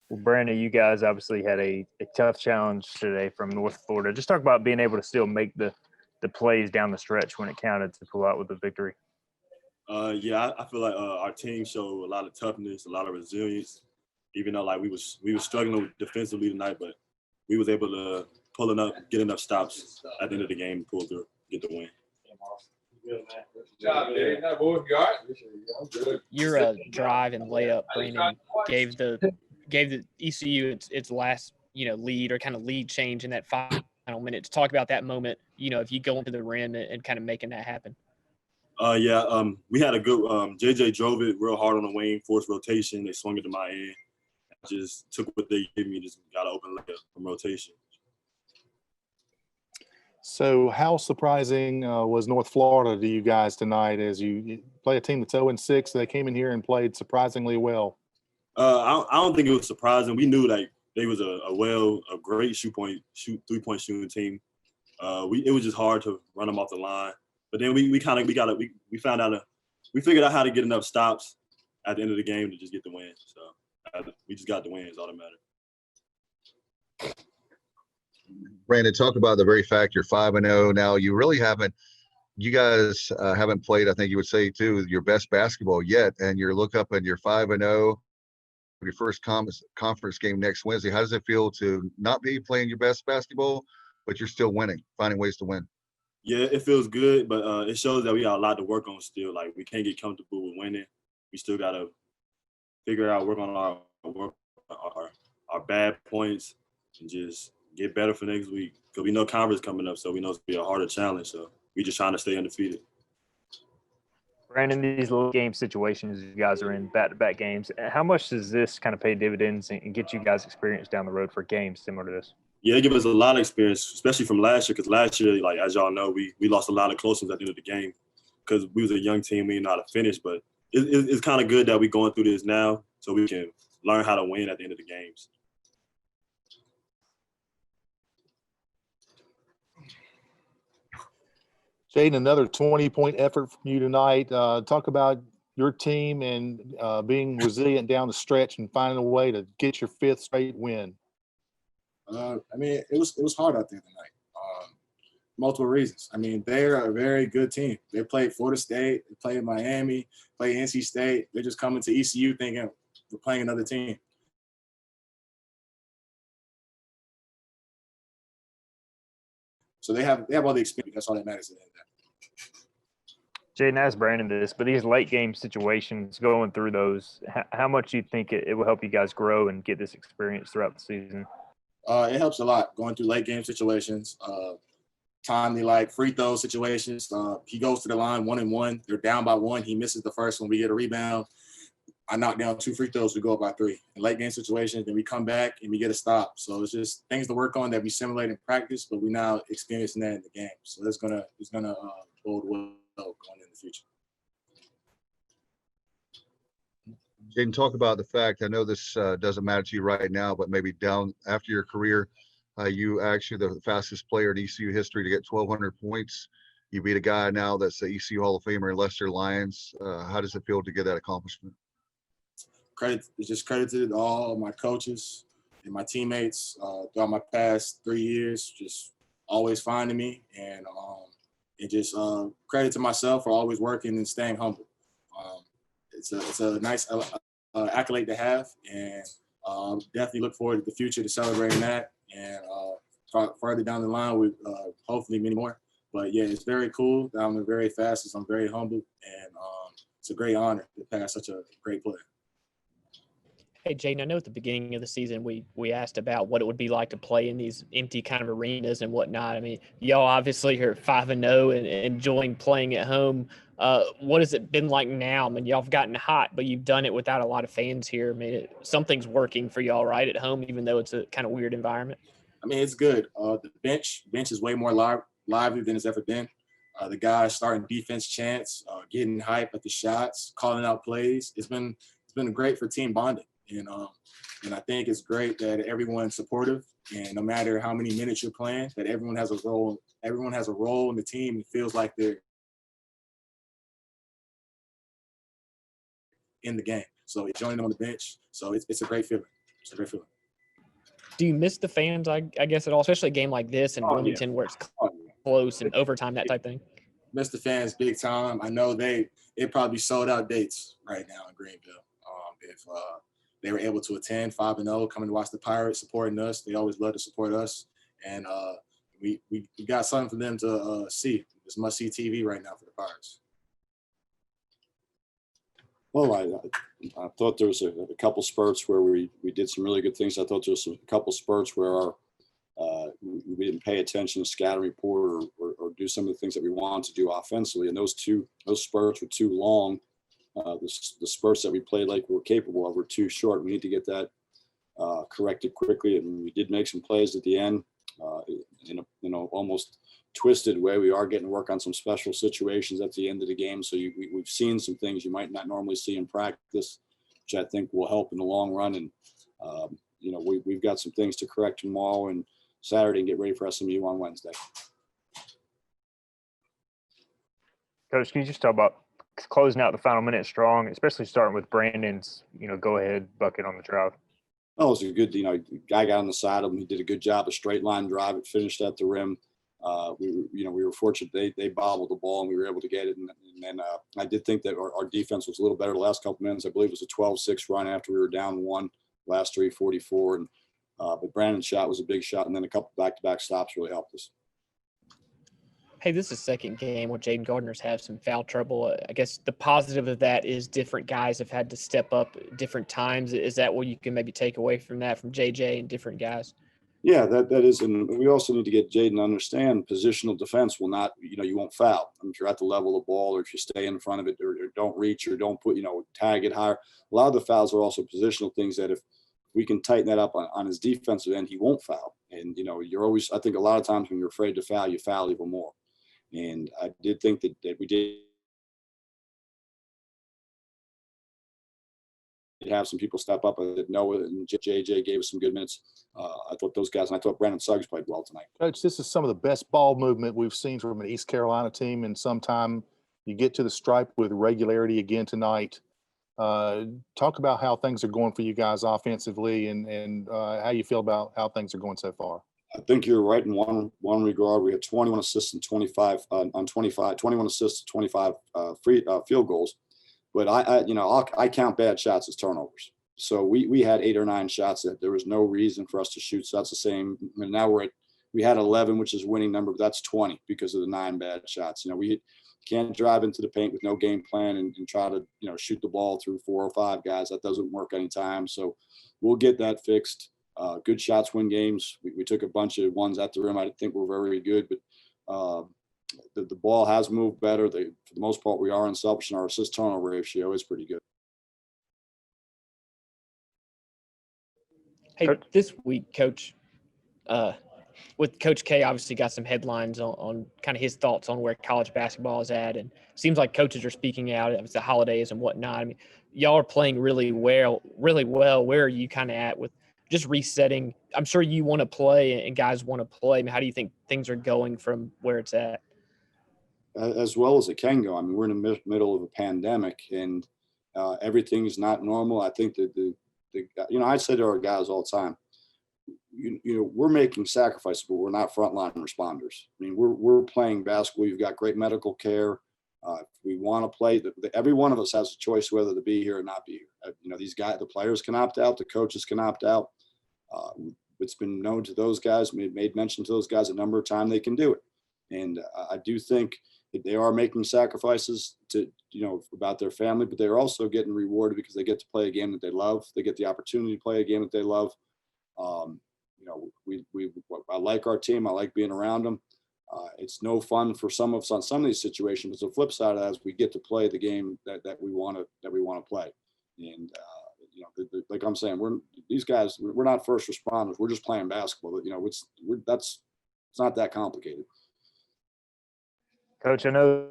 Well, Brandon, you guys obviously had a tough challenge today from North Florida. Just talk about being able to still make the plays down the stretch when it counted to pull out with the victory. Yeah, I feel like our team showed a lot of toughness, a lot of resilience. Even though like we was struggling defensively tonight, but we was able to pull enough, get enough stops at the end of the game, pull through, get the win. Your drive and layup, Brandon, gave the ECU its last lead or kind of lead change in that final minute. To talk about that moment, if you go into the rim and kind of making that happen. We had a good JJ drove it real hard on the wing, forced rotation. They swung it to my end. I just took what they gave me, just got an open layup from rotation. So how surprising was North Florida to you guys tonight as you play a team that's 0-6? They came in here and played surprisingly well. I don't think it was surprising. We knew like they was a great three-point shooting team. It was just hard to run them off the line. But then we figured out how to get enough stops at the end of the game to just get the win. So we just got the win. Is all that matters. Brandon, talk about the very fact you're 5-0 now. You guys haven't played, I think you would say too, your best basketball yet, and you look up and you're 5-0. Your first conference game next Wednesday. How does it feel to not be playing your best basketball, but you're still winning, finding ways to win? Yeah, it feels good, but it shows that we got a lot to work on still. Like we can't get comfortable with winning. We still gotta figure out, work on our bad points, and just get better for next week. Because we know conference coming up, so we know it's gonna be a harder challenge. So we just trying to stay undefeated. Brandon, these little game situations you guys are in, back-to-back games, how much does this kind of pay dividends and get you guys experience down the road for games similar to this? Yeah, it gives us a lot of experience, especially from last year, because last year, like as y'all know, we lost a lot of close ones at the end of the game because we was a young team, we didn't know how to finish. But it's kind of good that we're going through this now so we can learn how to win at the end of the games. Jaden, another 20-point effort from you tonight. Talk about your team and being resilient down the stretch and finding a way to get your fifth straight win. It was hard out there tonight. Multiple reasons. They're a very good team. They played Florida State, they played Miami, played NC State. They're just coming to ECU thinking we're playing another team. So they have all the experience. That's all that matters at the end of that. Jaden asked Brandon this, but these late game situations, going through those, how much do you think it will help you guys grow and get this experience throughout the season? It helps a lot going through late game situations, timely like free throw situations. He goes to the line 1-and-1. They're down by 1. He misses the first one. We get a rebound. I knock down 2 free throws. We go up by 3. In late game situations, then we come back and we get a stop. So it's just things to work on that we simulate in practice, but we now experiencing that in the game. So it's gonna bode well going in the future. Jaden, talk about the fact, I know this doesn't matter to you right now, but maybe down after your career, you actually the fastest player in ECU history to get 1,200 points. You beat a guy now that's the ECU Hall of Famer, Lester Lyons. How does it feel to get that accomplishment? Credit to all my coaches and my teammates throughout my past 3 years, just always finding me, and just credit to myself for always working and staying humble. It's a nice accolade to have, and definitely look forward to the future to celebrating that, and further down the line with hopefully many more. But yeah, it's very cool that I'm very fast. I'm very humble, and it's a great honor to pass such a great player. Hey, Jaden, I know at the beginning of the season we asked about what it would be like to play in these empty kind of arenas and whatnot. Y'all obviously are 5-0 and enjoying playing at home. What has it been like now? Y'all have gotten hot, but you've done it without a lot of fans here. Something's working for y'all right at home, even though it's a kind of weird environment. It's good. The bench is way more lively than it's ever been. The guys starting defense chants, getting hype at the shots, calling out plays. It's been great for team bonding. And I think it's great that everyone's supportive, and no matter how many minutes you're playing, that everyone has a role. Everyone has a role in the team. It feels like they're in the game. So joining them on the bench. So it's a great feeling. So they're feeling. Do you miss the fans, I guess, at all, especially a game like this in Oh, yeah. Wilmington where it's Oh, yeah. close and overtime, that type thing? Miss the fans big time. I know it probably sold out dates right now in Greenville. If they were able to attend 5-0, coming to watch the Pirates, supporting us, they always love to support us, and we got something for them to see. It's must see TV right now for the Pirates. Well, I thought there was a couple spurts where we did some really good things. I thought there was a couple spurts where we didn't pay attention to scatter report or do some of the things that we wanted to do offensively. And those spurts were too long. The spurts that we played like we were capable of were too short. We need to get that corrected quickly. And we did make some plays at the end in a almost twisted way. We are getting to work on some special situations at the end of the game. So we've seen some things you might not normally see in practice, which I think will help in the long run. And, we've got some things to correct tomorrow and Saturday and get ready for SMU on Wednesday. Coach, can you just talk about closing out the final minute strong, especially starting with Brandon's, go ahead bucket on the drive? Oh, it was a good, guy got on the side of him. He did a good job, a straight line drive. It finished at the rim. We were fortunate they bobbled the ball and we were able to get it. And then I did think that our defense was a little better the last couple minutes. I believe it was a 12-6 run after we were down one, last 3:44. And but Brandon's shot was a big shot, and then a couple back-to-back stops really helped us. Hey, this is the second game where Jaden Gardner's had some foul trouble. I guess the positive of that is different guys have had to step up at different times. Is that what you can maybe take away from that from JJ and different guys? Yeah, that is, and we also need to get Jaden to understand positional defense will not, you won't foul. I mean, if you're at the level of the ball or if you stay in front of it or don't reach or don't put, tag it higher. A lot of the fouls are also positional things that if we can tighten that up on his defensive end, he won't foul. And, you're always, I think a lot of times when you're afraid to foul, you foul even more. And I did think that we did have some people step up. I did Noah and JJ gave us some good minutes. I thought those guys, and I thought Brandon Suggs played well tonight. Coach, this is some of the best ball movement we've seen from an East Carolina team in some time. You get to the stripe with regularity again tonight. Talk about how things are going for you guys offensively and how you feel about how things are going so far. I think you're right in one regard. We had 21 assists and 21 assists, 25 field goals. But I count bad shots as turnovers. So we had 8 or 9 shots that there was no reason for us to shoot. So that's the same. And now we had 11, which is a winning number, but that's 20 because of the 9 bad shots. We can't drive into the paint with no game plan and try to, shoot the ball through 4 or 5 guys. That doesn't work anytime. So we'll get that fixed. Good shots win games. We took a bunch of ones at the rim. I didn't think were very good, but the ball has moved better. For the most part, we are unselfish, and our assist turnover ratio is pretty good. Hey, this week, Coach, with Coach K, obviously got some headlines on kind of his thoughts on where college basketball is at, and it seems like coaches are speaking out. It's the holidays and whatnot. I mean, y'all are playing really well. Where are you kind of at with just resetting? I'm sure you want to play and guys want to play. I mean, how do you think things are going from where it's at? As well as it can go. I mean, we're in the middle of a pandemic and everything's not normal. I think that I say to our guys all the time, we're making sacrifices, but we're not frontline responders. I mean, we're playing basketball. You've got great medical care. If we want to play, every one of us has a choice whether to be here or not be here. These guys, the players can opt out, the coaches can opt out. It's been known to those guys, made mention to those guys a number of times they can do it. And I do think that they are making sacrifices to, about their family, but they're also getting rewarded because they get to play a game that they love. They get the opportunity to play a game that they love. I like our team. I like being around them. It's no fun for some of us on some of these situations, but the flip side of that is we get to play the game that we want to play. And like I'm saying, these guys, we're not first responders. We're just playing basketball. It's not that complicated. Coach, I know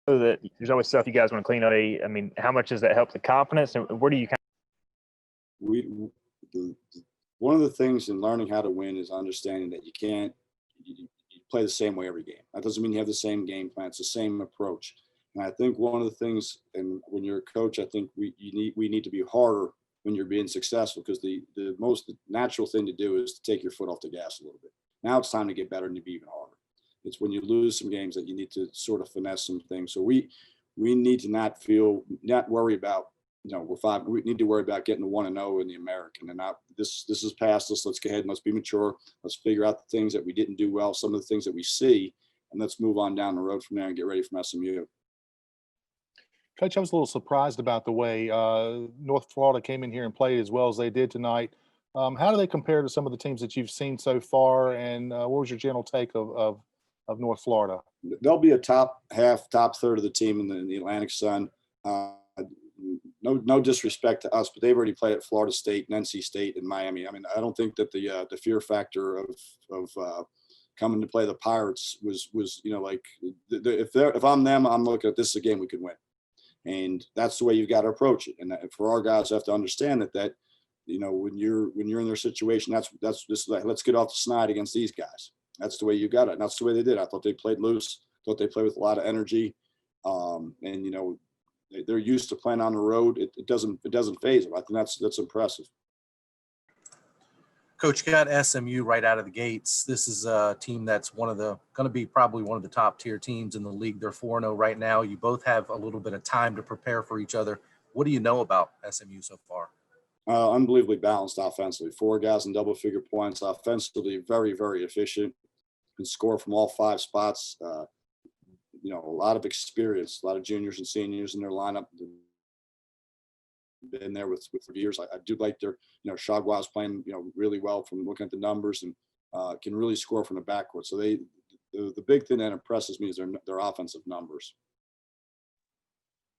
that there's always stuff you guys want to clean up. I mean, how much does that help the confidence, and where do you one of the things in learning how to win is understanding that you play the same way every game. That doesn't mean you have the same game plan. It's the same approach. And I think one of the things, and when you're a coach, I think we need to be harder when you're being successful, because the most natural thing to do is to take your foot off the gas a little bit. Now it's time to get better and to be even harder. It's when you lose some games that you need to sort of finesse some things. So we need to not worry about, we need to worry about getting to 1-0 in the American, and not this is past us. Let's go ahead and let's be mature. Let's figure out the things that we didn't do well, some of the things that we see, and let's move on down the road from there and get ready from SMU. Coach, I was a little surprised about the way North Florida came in here and played as well as they did tonight. How do they compare to some of the teams that you've seen so far? And what was your general take of North Florida? They'll be a top third of the team in the Atlantic Sun. No disrespect to us, but they've already played at Florida State and NC State and Miami. I mean, I don't think that the fear factor of coming to play the Pirates was like, if I'm them, I'm looking at this as a game we could win. And that's the way you've got to approach it. And for our guys, have to understand that when you're in their situation, that's just like, let's get off the snide against these guys. That's the way you got it. And that's the way they did. I thought they played loose. Thought they played with a lot of energy. And they're used to playing on the road. It doesn't faze them. I think that's impressive. Coach, you got SMU right out of the gates. This is a team that's going to be probably one of the top tier teams in the league. They're 4-0 right now. You both have a little bit of time to prepare for each other. What do you know about SMU so far? Unbelievably balanced offensively. 4 guys in double-figure points. Offensively, very, very efficient. Can score from all 5 spots. A lot of experience. A lot of juniors and seniors in their lineup. Been there with for years. I do like their, Shagwa's playing, really well from looking at the numbers, and can really score from the backcourt. So the big thing that impresses me is their offensive numbers.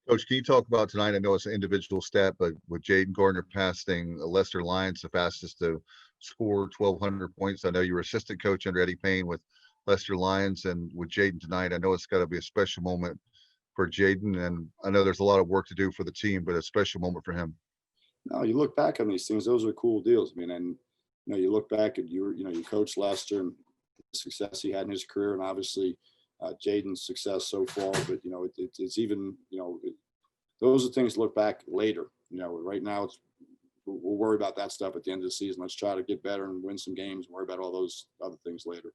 Coach, can you talk about tonight? I know it's an individual stat, but with Jaden Gardner passing Lester Lyons the fastest to score 1,200 points. I know you were assistant coach under Eddie Payne with Lester Lyons, and with Jaden tonight, I know it's got to be a special moment for Jaden, and I know there's a lot of work to do for the team, but a special moment for him. No, you look back on these things; those are cool deals. I mean, and you look back at you coached Lester and the success he had in his career, and obviously Jaden's success so far. But it's even those are things to look back later. Right now we'll worry about that stuff at the end of the season. Let's try to get better and win some games. Worry about all those other things later.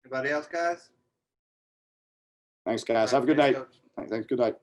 Anybody else, guys? Thanks, guys. Have a good night. Thanks. Good night.